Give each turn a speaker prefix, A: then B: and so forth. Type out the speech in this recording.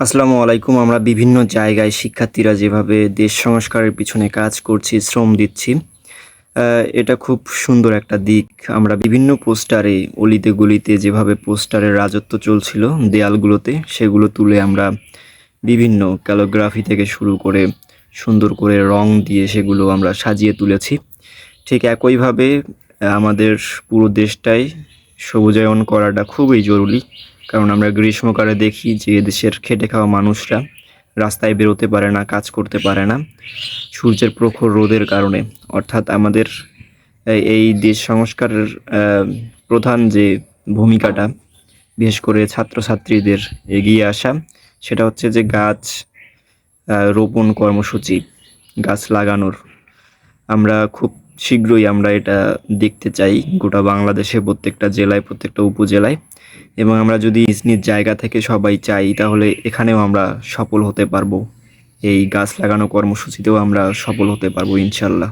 A: আসসালামু আলাইকুম। আমরা বিভিন্ন জায়গায় শিক্ষার্থীরা যেভাবে দেশ সংস্কারের পিছনে কাজ করছি, শ্রম দিচ্ছি, এটা খুব সুন্দর একটা দিক। আমরা বিভিন্ন পোস্টারে অলিতে গলিতে যেভাবে পোস্টারের রাজত্ব চলছিল দেয়ালগুলোতে, সেগুলো তুলে আমরা বিভিন্ন ক্যালিগ্রাফি থেকে শুরু করে সুন্দর করে রং দিয়ে সেগুলো আমরা সাজিয়ে তুলেছি। ঠিক একইভাবে আমাদের পুরো দেশটাই সবুজায়ন করাটা খুবই জরুরি। কারণ আমরা গ্রীষ্মকালে দেখি যে দেশের খেটে খাওয়া মানুষরা রাস্তায় বেরোতে পারে না, কাজ করতে পারে না সূর্যের প্রখর রোদের কারণে। অর্থাৎ আমাদের এই দেশ সংস্কারের প্রধান যে ভূমিকাটা, বিশেষ করে ছাত্রছাত্রীদের এগিয়ে আসা, সেটা হচ্ছে যে গাছ রোপণ কর্মসূচি, গাছ লাগানোর। আমরা খুব শীঘ্রই আমরা এটা দেখতে চাই গোটা বাংলাদেশে প্রত্যেকটা জেলায়, প্রত্যেকটা উপজেলায়। এবং আমরা যদি নিজ নিজ জায়গা থেকে সবাই চাই, তাহলে এখানেও আমরা সফল হতে পারবো। এই গাছ লাগানো কর্মসূচিতেও আমরা সফল হতে পারবো ইনশাল্লাহ।